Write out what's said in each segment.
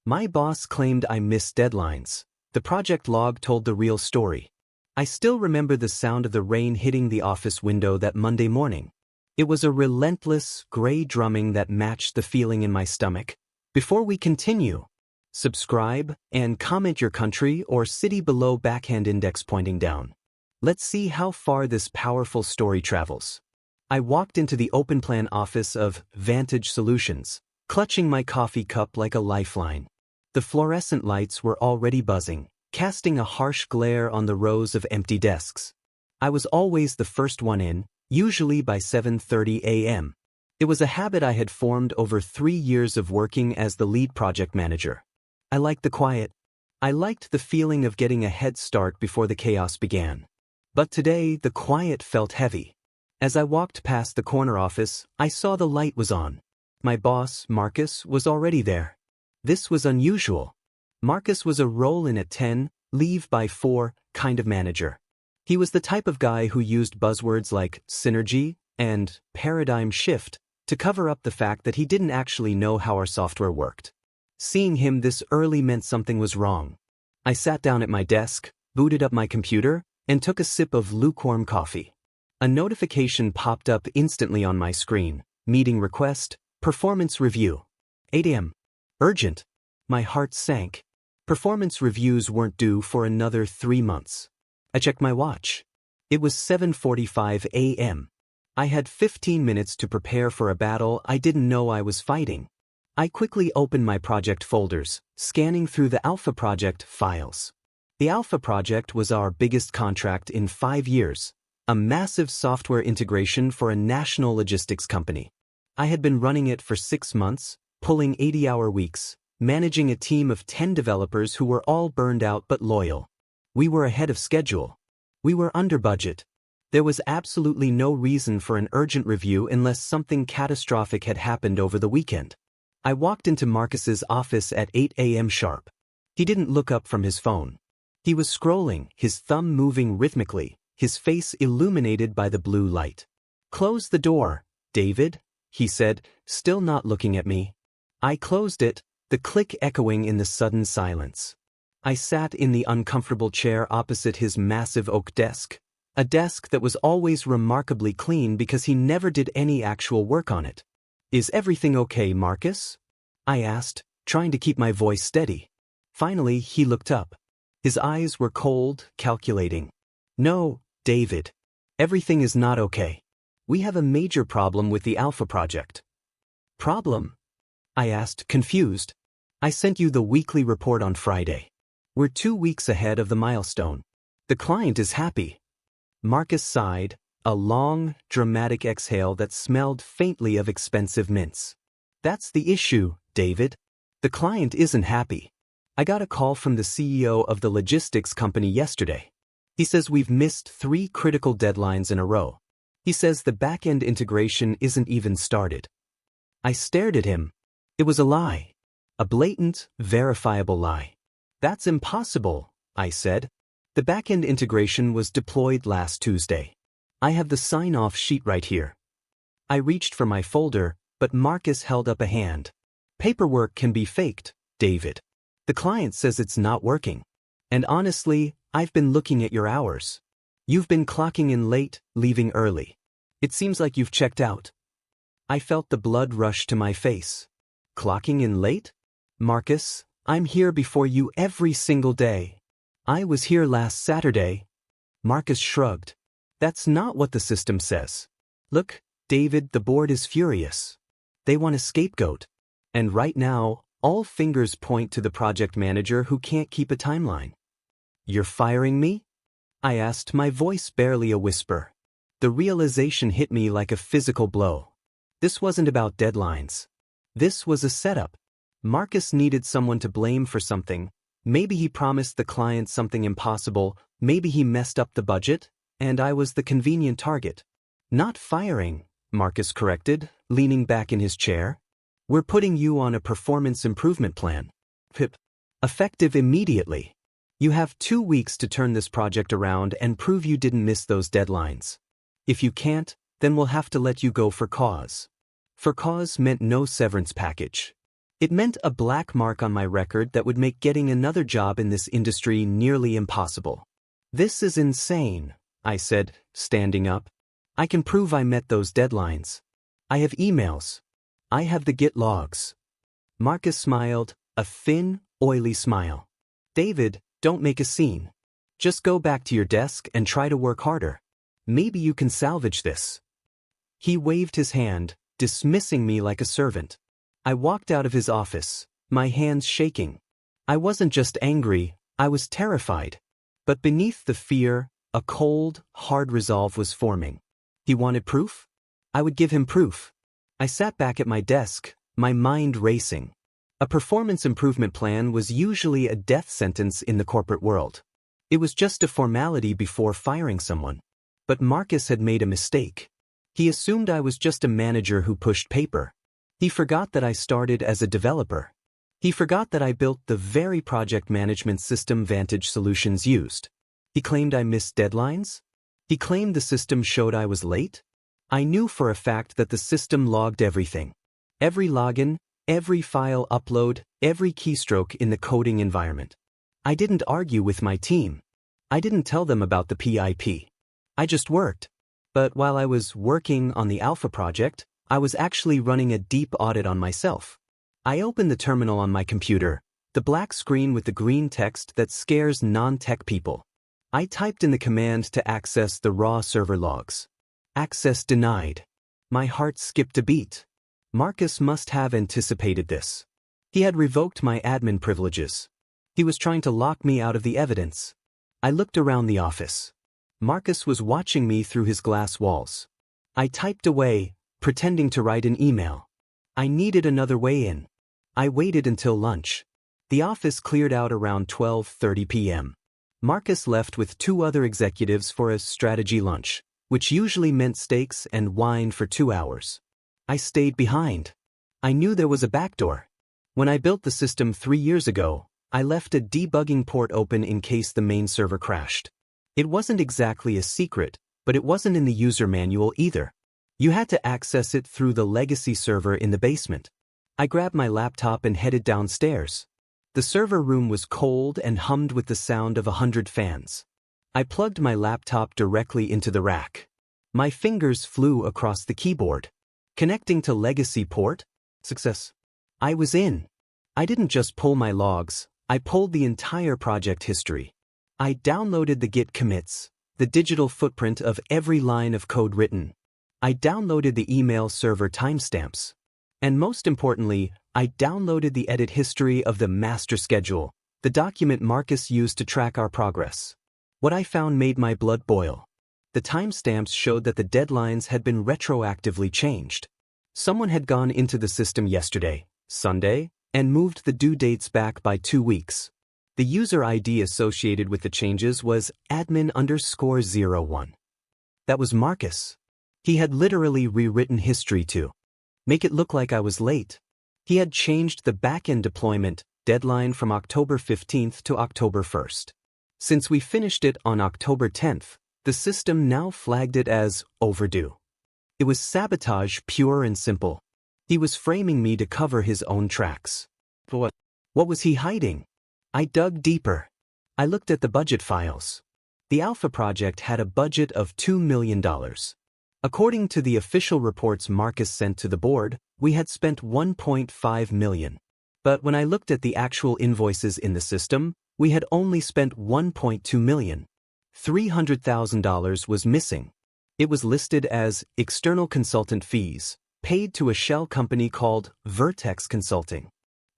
My boss claimed I missed deadlines. The project log told the real story. I still remember the sound of the rain hitting the office window that Monday morning. It was a relentless, gray drumming that matched the feeling in my stomach. Before we continue, subscribe and comment your country or city below, backhand index pointing down. Let's see how far this powerful story travels. I walked into the open plan office of Vantage Solutions, clutching my coffee cup like a lifeline. The fluorescent lights were already buzzing, casting a harsh glare on the rows of empty desks. I was always the first one in, usually by 7:30 a.m. It was a habit I had formed over 3 years of working as the lead project manager. I liked the quiet. I liked the feeling of getting a head start before the chaos began. But today, the quiet felt heavy. As I walked past the corner office, I saw the light was on. My boss, Marcus, was already there. This was unusual. Marcus was a roll in at 10, leave by 4 kind of manager. He was the type of guy who used buzzwords like synergy and paradigm shift to cover up the fact that he didn't actually know how our software worked. Seeing him this early meant something was wrong. I sat down at my desk, booted up my computer, and took a sip of lukewarm coffee. A notification popped up instantly on my screen. Meeting request, performance review. 8 a.m. Urgent. My heart sank. Performance reviews weren't due for another 3 months. I checked my watch. It was 7:45 a.m. I had 15 minutes to prepare for a battle I didn't know I was fighting. I quickly opened my project folders, scanning through the Alpha project files. The Alpha project was our biggest contract in 5 years, a massive software integration for a national logistics company. I had been running it for 6 months, pulling 80-hour weeks, managing a team of 10 developers who were all burned out but loyal. We were ahead of schedule. We were under budget. There was absolutely no reason for an urgent review unless something catastrophic had happened over the weekend. I walked into Marcus's office at 8 a.m. sharp. He didn't look up from his phone. He was scrolling, his thumb moving rhythmically, his face illuminated by the blue light. "Close the door, David," he said, still not looking at me. I closed it, the click echoing in the sudden silence. I sat in the uncomfortable chair opposite his massive oak desk, a desk that was always remarkably clean because he never did any actual work on it. "Is everything okay, Marcus?" I asked, trying to keep my voice steady. Finally, he looked up. His eyes were cold, calculating. "No, David. Everything is not okay. We have a major problem with the Alpha project." "Problem?" I asked, confused. "I sent you the weekly report on Friday. We're 2 weeks ahead of the milestone. The client is happy." Marcus sighed, a long, dramatic exhale that smelled faintly of expensive mints. "That's the issue, David. The client isn't happy. I got a call from the CEO of the logistics company yesterday. He says we've missed 3 critical deadlines in a row. He says the back-end integration isn't even started." I stared at him. It was a lie. A blatant, verifiable lie. "That's impossible," I said. "The back-end integration was deployed last Tuesday. I have the sign-off sheet right here." I reached for my folder, but Marcus held up a hand. "Paperwork can be faked, David. The client says it's not working. And honestly, I've been looking at your hours. You've been clocking in late, leaving early. It seems like you've checked out." I felt the blood rush to my face. "Clocking in late? Marcus, I'm here before you every single day. I was here last Saturday." Marcus shrugged. "That's not what the system says. Look, David, the board is furious. They want a scapegoat. And right now, all fingers point to the project manager who can't keep a timeline." "You're firing me?" I asked, my voice barely a whisper. The realization hit me like a physical blow. This wasn't about deadlines. This was a setup. Marcus needed someone to blame for something. Maybe he promised the client something impossible, maybe he messed up the budget, and I was the convenient target. "Not firing," Marcus corrected, leaning back in his chair. "We're putting you on a performance improvement plan. PIP. Effective immediately. You have 2 weeks to turn this project around and prove you didn't miss those deadlines. If you can't, then we'll have to let you go for cause." For cause meant no severance package. It meant a black mark on my record that would make getting another job in this industry nearly impossible. This is insane, I said, standing up. I can prove I met those deadlines. I have emails. I have the Git logs. Marcus smiled, a thin, oily smile. David, don't make a scene. Just go back to your desk and try to work harder. Maybe you can salvage this. He waved his hand, dismissing me like a servant. I walked out of his office, my hands shaking. I wasn't just angry, I was terrified. But beneath the fear, a cold, hard resolve was forming. He wanted proof? I would give him proof. I sat back at my desk, my mind racing. A performance improvement plan was usually a death sentence in the corporate world. It was just a formality before firing someone. But Marcus had made a mistake. He assumed I was just a manager who pushed paper. He forgot that I started as a developer. He forgot that I built the very project management system Vantage Solutions used. He claimed I missed deadlines. He claimed the system showed I was late. I knew for a fact that the system logged everything. Every login, every file upload, every keystroke in the coding environment. I didn't argue with my team. I didn't tell them about the PIP. I just worked. But while I was working on the Alpha project, I was actually running a deep audit on myself. I opened the terminal on my computer, the black screen with the green text that scares non-tech people. I typed in the command to access the raw server logs. Access denied. My heart skipped a beat. Marcus must have anticipated this. He had revoked my admin privileges. He was trying to lock me out of the evidence. I looked around the office. Marcus was watching me through his glass walls. I typed away, pretending to write an email. I needed another way in. I waited until lunch. The office cleared out around 12:30 p.m. Marcus left with 2 other executives for a strategy lunch, which usually meant steaks and wine for 2 hours. I stayed behind. I knew there was a backdoor. When I built the system 3 years ago, I left a debugging port open in case the main server crashed. It wasn't exactly a secret, but it wasn't in the user manual either. You had to access it through the legacy server in the basement. I grabbed my laptop and headed downstairs. The server room was cold and hummed with the sound of 100 fans. I plugged my laptop directly into the rack. My fingers flew across the keyboard. Connecting to legacy port? Success. I was in. I didn't just pull my logs, I pulled the entire project history. I downloaded the Git commits, the digital footprint of every line of code written. I downloaded the email server timestamps. And most importantly, I downloaded the edit history of the master schedule, the document Marcus used to track our progress. What I found made my blood boil. The timestamps showed that the deadlines had been retroactively changed. Someone had gone into the system yesterday, Sunday, and moved the due dates back by 2 weeks. The user ID associated with the changes was admin_01. That was Marcus. He had literally rewritten history to make it look like I was late. He had changed the backend deployment deadline from October 15th to October 1st. Since we finished it on October 10th, the system now flagged it as overdue. It was sabotage, pure and simple. He was framing me to cover his own tracks. But what was he hiding? I dug deeper. I looked at the budget files. The Alpha project had a budget of $2 million. According to the official reports Marcus sent to the board, we had spent $1.5 million. But when I looked at the actual invoices in the system, we had only spent $1.2 million. $300,000 was missing. It was listed as external consultant fees, paid to a shell company called Vertex Consulting.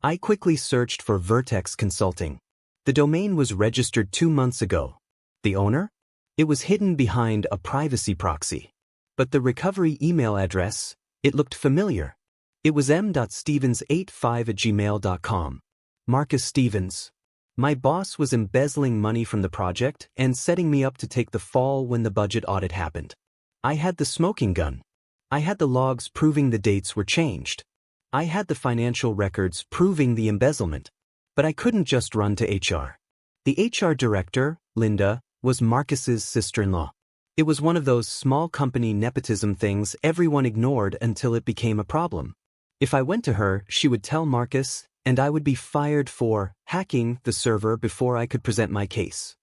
I quickly searched for Vertex Consulting. The domain was registered 2 months ago. The owner? It was hidden behind a privacy proxy. But the recovery email address, it looked familiar. It was m.stevens85@gmail.com. Marcus Stevens. My boss was embezzling money from the project and setting me up to take the fall when the budget audit happened. I had the smoking gun. I had the logs proving the dates were changed. I had the financial records proving the embezzlement. But I couldn't just run to HR. The HR director, Linda, was Marcus's sister-in-law. It was one of those small company nepotism things everyone ignored until it became a problem. If I went to her, she would tell Marcus, and I would be fired for hacking the server before I could present my case.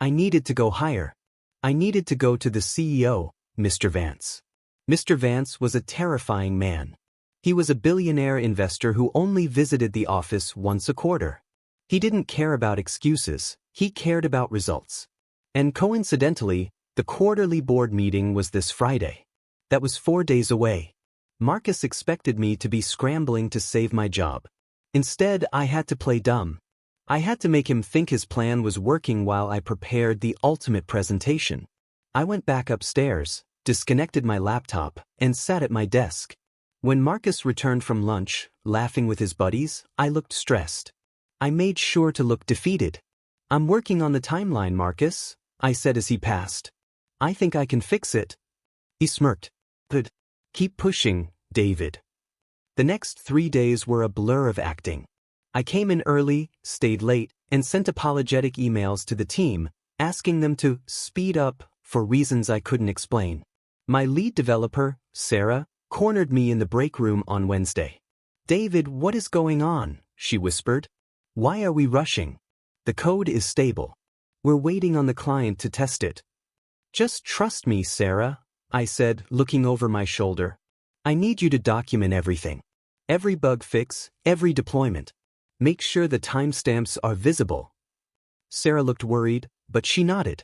I needed to go higher. I needed to go to the CEO, Mr. Vance. Mr. Vance was a terrifying man. He was a billionaire investor who only visited the office once a quarter. He didn't care about excuses, he cared about results. And coincidentally, the quarterly board meeting was this Friday. That was 4 days away. Marcus expected me to be scrambling to save my job. Instead, I had to play dumb. I had to make him think his plan was working while I prepared the ultimate presentation. I went back upstairs, disconnected my laptop, and sat at my desk. When Marcus returned from lunch, laughing with his buddies, I looked stressed. I made sure to look defeated. "I'm working on the timeline, Marcus," I said as he passed. "I think I can fix it." He smirked. "Good. Keep pushing, David." The next 3 days were a blur of acting. I came in early, stayed late, and sent apologetic emails to the team, asking them to speed up for reasons I couldn't explain. My lead developer, Sarah, cornered me in the break room on Wednesday. "David, what is going on?" she whispered. "Why are we rushing? The code is stable. We're waiting on the client to test it." "Just trust me, Sarah," I said, looking over my shoulder. "I need you to document everything. Every bug fix, every deployment. Make sure the timestamps are visible." Sarah looked worried, but she nodded.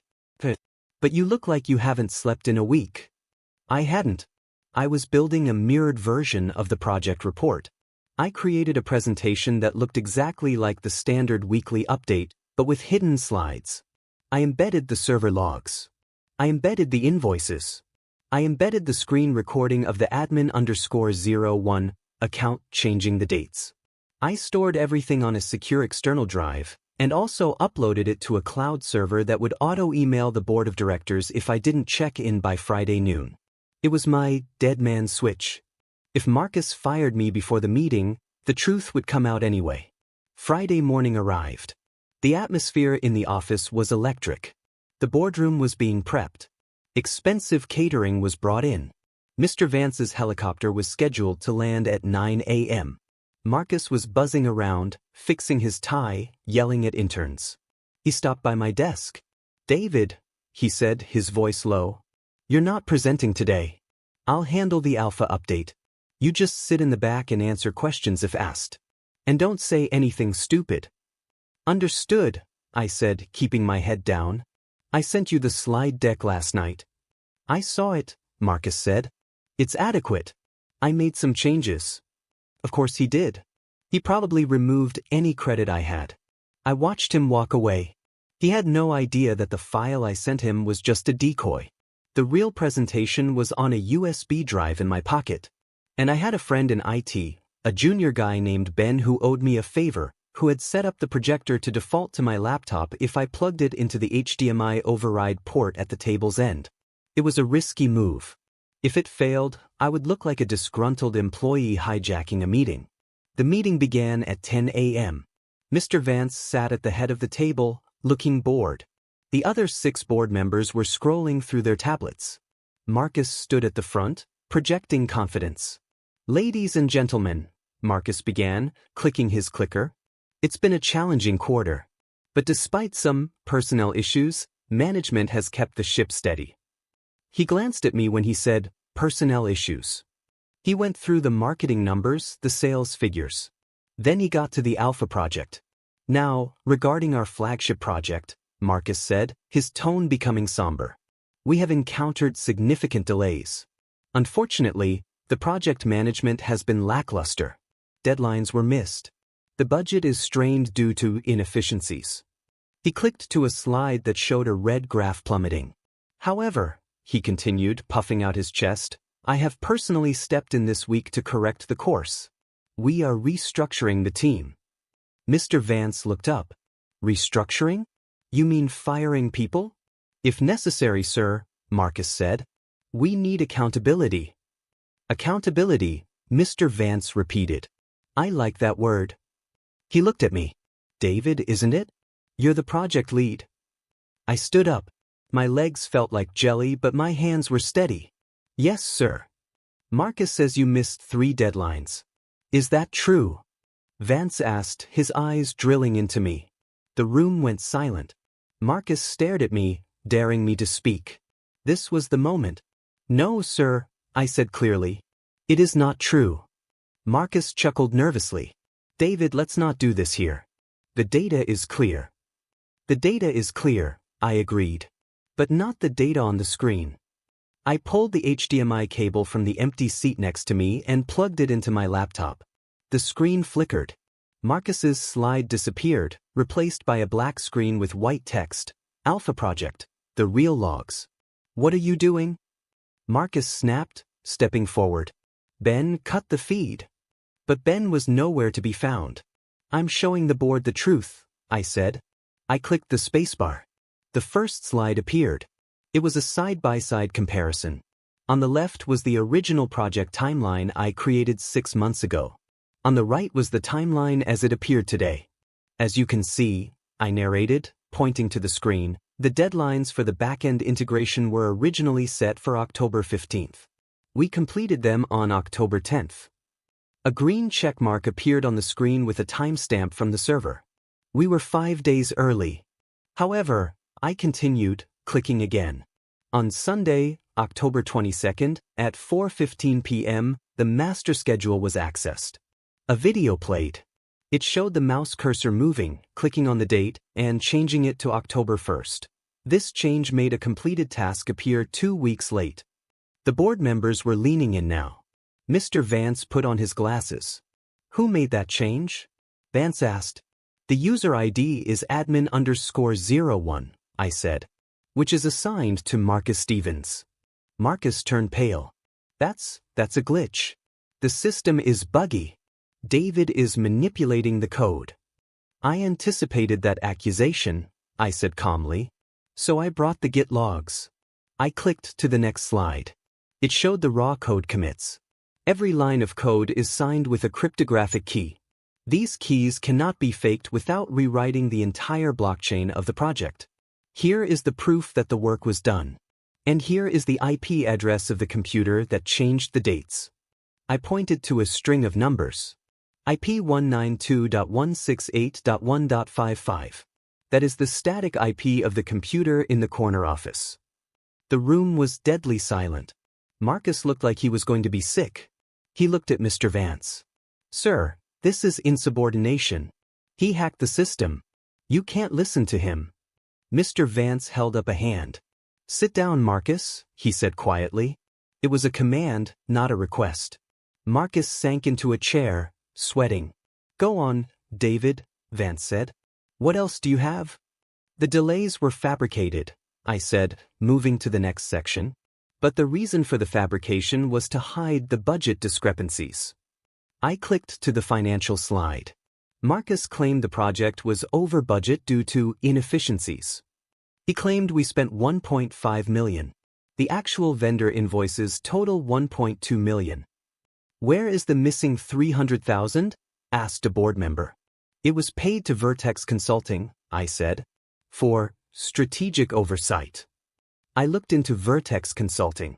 But you look like you haven't slept in a week." I hadn't. I was building a mirrored version of the project report. I created a presentation that looked exactly like the standard weekly update, but with hidden slides. I embedded the server logs. I embedded the invoices. I embedded the screen recording of the admin_01 account changing the dates. I stored everything on a secure external drive, and also uploaded it to a cloud server that would auto-email the board of directors if I didn't check in by Friday noon. It was my dead man switch. If Marcus fired me before the meeting, the truth would come out anyway. Friday morning arrived. The atmosphere in the office was electric. The boardroom was being prepped. Expensive catering was brought in. Mr. Vance's helicopter was scheduled to land at 9 a.m. Marcus was buzzing around, fixing his tie, yelling at interns. He stopped by my desk. "David," he said, his voice low, "you're not presenting today. I'll handle the alpha update. You just sit in the back and answer questions if asked. And don't say anything stupid." "Understood," I said, keeping my head down. "I sent you the slide deck last night." "I saw it," Marcus said. "It's adequate. I made some changes." Of course he did. He probably removed any credit I had. I watched him walk away. He had no idea that the file I sent him was just a decoy. The real presentation was on a USB drive in my pocket. And I had a friend in IT, a junior guy named Ben who owed me a favor, who had set up the projector to default to my laptop if I plugged it into the HDMI override port at the table's end. It was a risky move. If it failed, I would look like a disgruntled employee hijacking a meeting. The meeting began at 10 a.m. Mr. Vance sat at the head of the table, looking bored. The other 6 board members were scrolling through their tablets. Marcus stood at the front, projecting confidence. "Ladies and gentlemen," Marcus began, clicking his clicker. "It's been a challenging quarter. But despite some personnel issues, management has kept the ship steady." He glanced at me when he said, "personnel issues." He went through the marketing numbers, the sales figures. Then he got to the Alpha project. "Now, regarding our flagship project," Marcus said, his tone becoming somber. "We have encountered significant delays. Unfortunately, the project management has been lackluster. Deadlines were missed. The budget is strained due to inefficiencies." He clicked to a slide that showed a red graph plummeting. "However," he continued, puffing out his chest, "I have personally stepped in this week to correct the course. We are restructuring the team." Mr. Vance looked up. "Restructuring? You mean firing people?" "If necessary, sir," Marcus said. "We need accountability." "Accountability," Mr. Vance repeated. "I like that word." He looked at me. "David, isn't it? You're the project lead." I stood up. My legs felt like jelly, but my hands were steady. "Yes, sir. Marcus says you missed 3 deadlines. Is that true? Vance asked, his eyes drilling into me. The room went silent. Marcus stared at me, daring me to speak. This was the moment. No, sir, I said clearly. It is not true. Marcus chuckled nervously. David, let's not do this here. The data is clear. The data is clear, I agreed. But not the data on the screen. I pulled the HDMI cable from the empty seat next to me and plugged it into my laptop. The screen flickered. Marcus's slide disappeared, replaced by a black screen with white text. Alpha Project, the real logs. What are you doing? Marcus snapped, stepping forward. Ben, cut the feed. But Ben was nowhere to be found. I'm showing the board the truth, I said. I clicked the spacebar. The first slide appeared. It was a side-by-side comparison. On the left was the original project timeline I created 6 months ago. On the right was the timeline as it appeared today. As you can see, I narrated, pointing to the screen, the deadlines for the back-end integration were originally set for October 15th. We completed them on October 10th. A green checkmark appeared on the screen with a timestamp from the server. We were 5 days early. However, I continued, clicking again. On Sunday, October 22nd, at 4:15 p.m., the master schedule was accessed. A video played. It showed the mouse cursor moving, clicking on the date, and changing it to October 1st. This change made a completed task appear 2 weeks late. The board members were leaning in now. Mr. Vance put on his glasses. Who made that change? Vance asked. The user ID is admin_01, I said, which is assigned to Marcus Stevens. Marcus turned pale. That's a glitch. The system is buggy. David is manipulating the code. I anticipated that accusation, I said calmly. So I brought the Git logs. I clicked to the next slide. It showed the raw code commits. Every line of code is signed with a cryptographic key. These keys cannot be faked without rewriting the entire blockchain of the project. Here is the proof that the work was done. And here is the IP address of the computer that changed the dates. I pointed to a string of numbers. IP 192.168.1.55. That is the static IP of the computer in the corner office. The room was deadly silent. Marcus looked like he was going to be sick. He looked at Mr. Vance. Sir, this is insubordination. He hacked the system. You can't listen to him. Mr. Vance held up a hand. Sit down, Marcus, he said quietly. It was a command, not a request. Marcus sank into a chair, sweating. Go on, David, Vance said. What else do you have? The delays were fabricated, I said, moving to the next section. But the reason for the fabrication was to hide the budget discrepancies. I clicked to the financial slide. Marcus claimed the project was over budget due to inefficiencies. He claimed we spent $1.5 million. The actual vendor invoices total $1.2 million. Where is the missing $300,000? Asked a board member. It was paid to Vertex Consulting, I said, for strategic oversight. I looked into Vertex Consulting.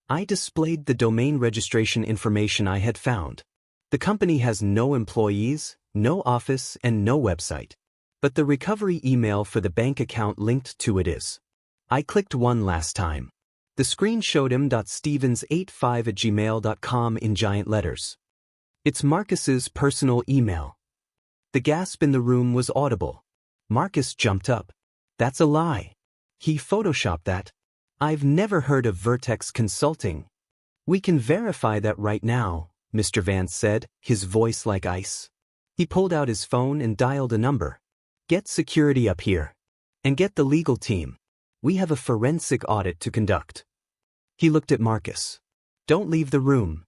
I displayed the domain registration information I had found. The company has no employees, no office, and no website. But the recovery email for the bank account linked to it is. I clicked one last time. The screen showed m.stevens85@gmail.com in giant letters. It's Marcus's personal email. The gasp in the room was audible. Marcus jumped up. That's a lie. He photoshopped that. I've never heard of Vertex Consulting. We can verify that right now, Mr. Vance said, his voice like ice. He pulled out his phone and dialed a number. Get security up here. And get the legal team. We have a forensic audit to conduct. He looked at Marcus. Don't leave the room.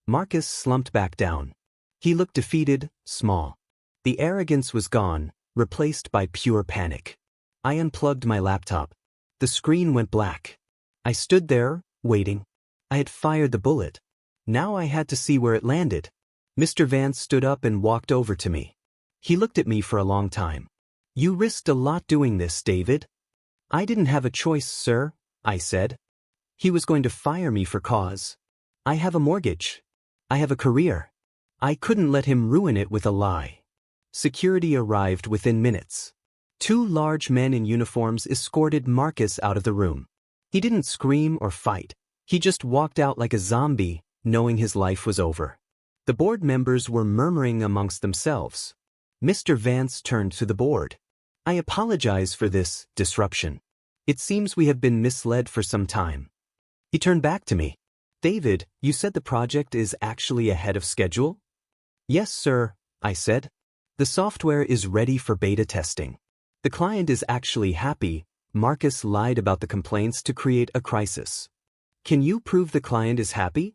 Marcus slumped back down. He looked defeated, small. The arrogance was gone, replaced by pure panic. I unplugged my laptop. The screen went black. I stood there, waiting. I had fired the bullet. Now I had to see where it landed. Mr. Vance stood up and walked over to me. He looked at me for a long time. You risked a lot doing this, David. I didn't have a choice, sir, I said. He was going to fire me for cause. I have a mortgage. I have a career. I couldn't let him ruin it with a lie. Security arrived within minutes. Two large men in uniforms escorted Marcus out of the room. He didn't scream or fight. He just walked out like a zombie, knowing his life was over. The board members were murmuring amongst themselves. Mr. Vance turned to the board. I apologize for this disruption. It seems we have been misled for some time. He turned back to me. David, you said the project is actually ahead of schedule? Yes, sir, I said. The software is ready for beta testing. The client is actually happy. Marcus lied about the complaints to create a crisis. Can you prove the client is happy?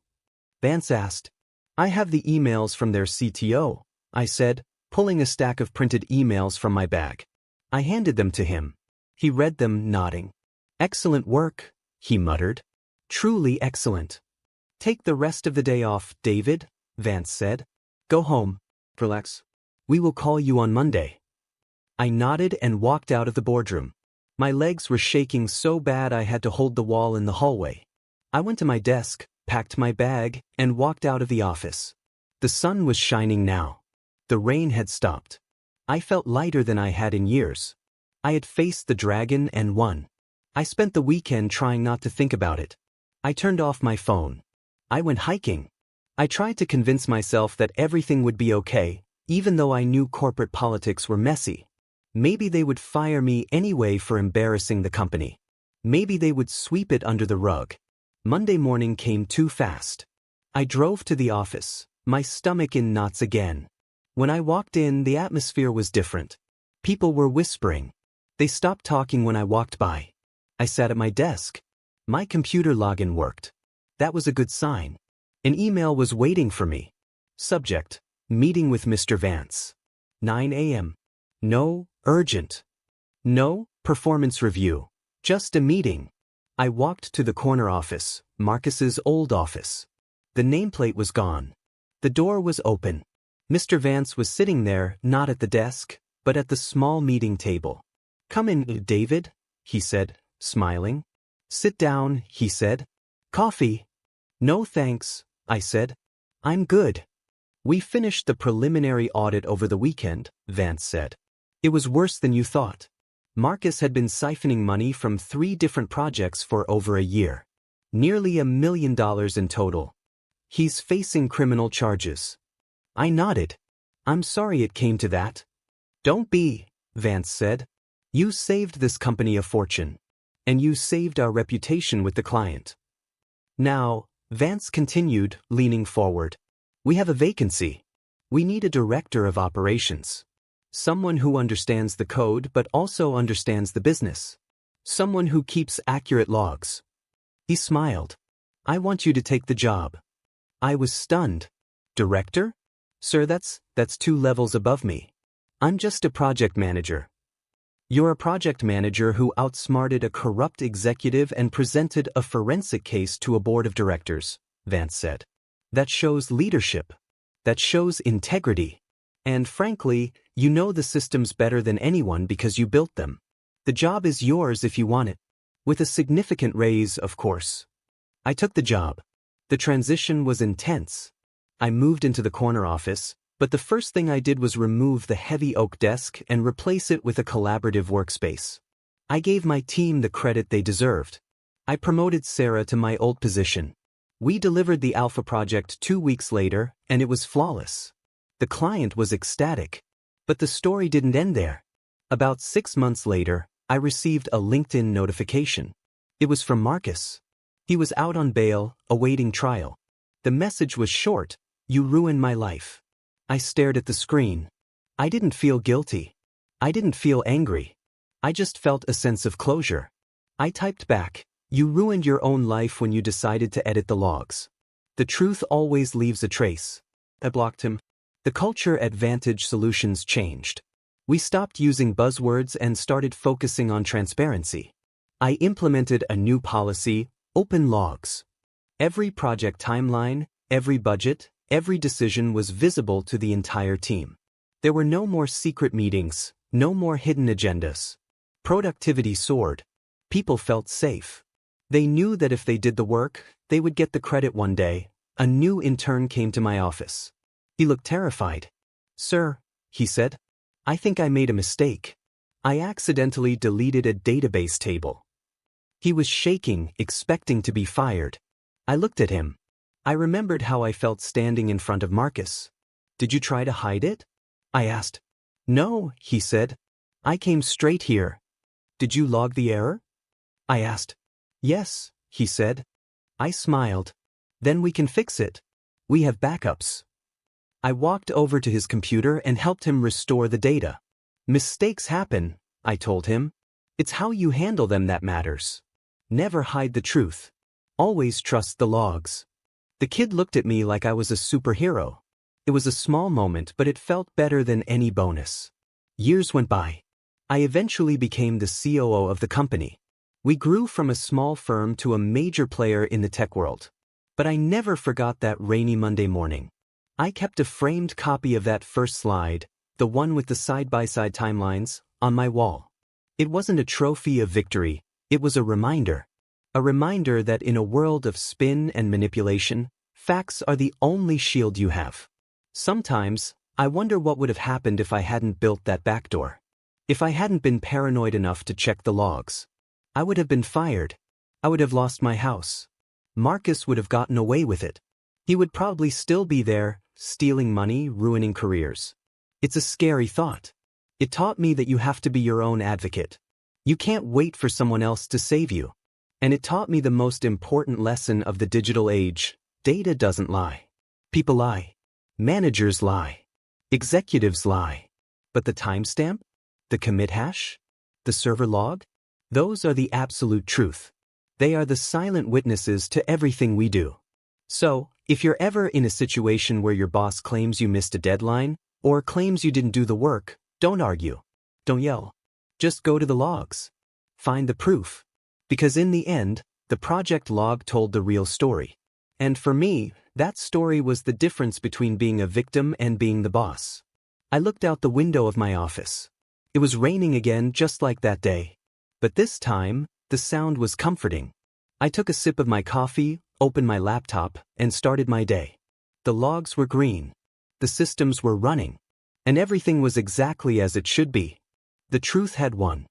Vance asked. I have the emails from their CTO, I said, pulling a stack of printed emails from my bag. I handed them to him. He read them, nodding. Excellent work, he muttered. Truly excellent. Take the rest of the day off, David, Vance said. Go home. Relax. We will call you on Monday. I nodded and walked out of the boardroom. My legs were shaking so bad I had to hold the wall in the hallway. I went to my desk, packed my bag, and walked out of the office. The sun was shining now. The rain had stopped. I felt lighter than I had in years. I had faced the dragon and won. I spent the weekend trying not to think about it. I turned off my phone. I went hiking. I tried to convince myself that everything would be okay, even though I knew corporate politics were messy. Maybe they would fire me anyway for embarrassing the company. Maybe they would sweep it under the rug. Monday morning came too fast. I drove to the office, my stomach in knots again. When I walked in, the atmosphere was different. People were whispering. They stopped talking when I walked by. I sat at my desk. My computer login worked. That was a good sign. An email was waiting for me. Subject: Meeting with Mr. Vance. 9 a.m. No, urgent. No, performance review. Just a meeting. I walked to the corner office, Marcus's old office. The nameplate was gone. The door was open. Mr. Vance was sitting there, not at the desk, but at the small meeting table. Come in, David, he said, smiling. Sit down, he said. Coffee? No thanks, I said. I'm good. We finished the preliminary audit over the weekend, Vance said. It was worse than you thought. Marcus had been siphoning money from 3 different projects for over a year. Nearly $1 million in total. He's facing criminal charges. I nodded. I'm sorry it came to that. Don't be, Vance said. You saved this company a fortune. And you saved our reputation with the client. Now, Vance continued, leaning forward. We have a vacancy. We need a director of operations. Someone who understands the code but also understands the business. Someone who keeps accurate logs. He smiled. I want you to take the job. I was stunned. Director? Sir, that's 2 levels above me. I'm just a project manager. You're a project manager who outsmarted a corrupt executive and presented a forensic case to a board of directors, Vance said. That shows leadership. That shows integrity. And frankly, you know the systems better than anyone because you built them. The job is yours if you want it. With a significant raise, of course. I took the job. The transition was intense. I moved into the corner office, but the first thing I did was remove the heavy oak desk and replace it with a collaborative workspace. I gave my team the credit they deserved. I promoted Sarah to my old position. We delivered the Alpha project 2 weeks later, and it was flawless. The client was ecstatic. But the story didn't end there. About 6 months later, I received a LinkedIn notification. It was from Marcus. He was out on bail, awaiting trial. The message was short: You ruined my life. I stared at the screen. I didn't feel guilty. I didn't feel angry. I just felt a sense of closure. I typed back, You ruined your own life when you decided to edit the logs. The truth always leaves a trace. I blocked him. The culture at Vantage Solutions changed. We stopped using buzzwords and started focusing on transparency. I implemented a new policy: open logs. Every project timeline, every budget, every decision was visible to the entire team. There were no more secret meetings, no more hidden agendas. Productivity soared. People felt safe. They knew that if they did the work, they would get the credit one day. A new intern came to my office. He looked terrified. "Sir," he said, "I think I made a mistake. I accidentally deleted a database table." He was shaking, expecting to be fired. I looked at him. I remembered how I felt standing in front of Marcus. "Did you try to hide it?" I asked. "No," he said. "I came straight here." "Did you log the error?" I asked. "Yes," he said. I smiled. "Then we can fix it. We have backups." I walked over to his computer and helped him restore the data. "Mistakes happen," I told him. "It's how you handle them that matters. Never hide the truth. Always trust the logs." The kid looked at me like I was a superhero. It was a small moment, but it felt better than any bonus. Years went by. I eventually became the COO of the company. We grew from a small firm to a major player in the tech world. But I never forgot that rainy Monday morning. I kept a framed copy of that first slide, the one with the side-by-side timelines, on my wall. It wasn't a trophy of victory, it was a reminder. A reminder that in a world of spin and manipulation, facts are the only shield you have. Sometimes, I wonder what would have happened if I hadn't built that backdoor. If I hadn't been paranoid enough to check the logs. I would have been fired. I would have lost my house. Marcus would have gotten away with it. He would probably still be there, stealing money, ruining careers. It's a scary thought. It taught me that you have to be your own advocate. You can't wait for someone else to save you. And it taught me the most important lesson of the digital age: data doesn't lie. People lie. Managers lie. Executives lie. But the timestamp? The commit hash? The server log? Those are the absolute truth. They are the silent witnesses to everything we do. So, if you're ever in a situation where your boss claims you missed a deadline, or claims you didn't do the work, don't argue. Don't yell. Just go to the logs. Find the proof. Because in the end, the project log told the real story. And for me, that story was the difference between being a victim and being the boss. I looked out the window of my office. It was raining again, just like that day. But this time, the sound was comforting. I took a sip of my coffee, opened my laptop, and started my day. The logs were green. The systems were running. And everything was exactly as it should be. The truth had won.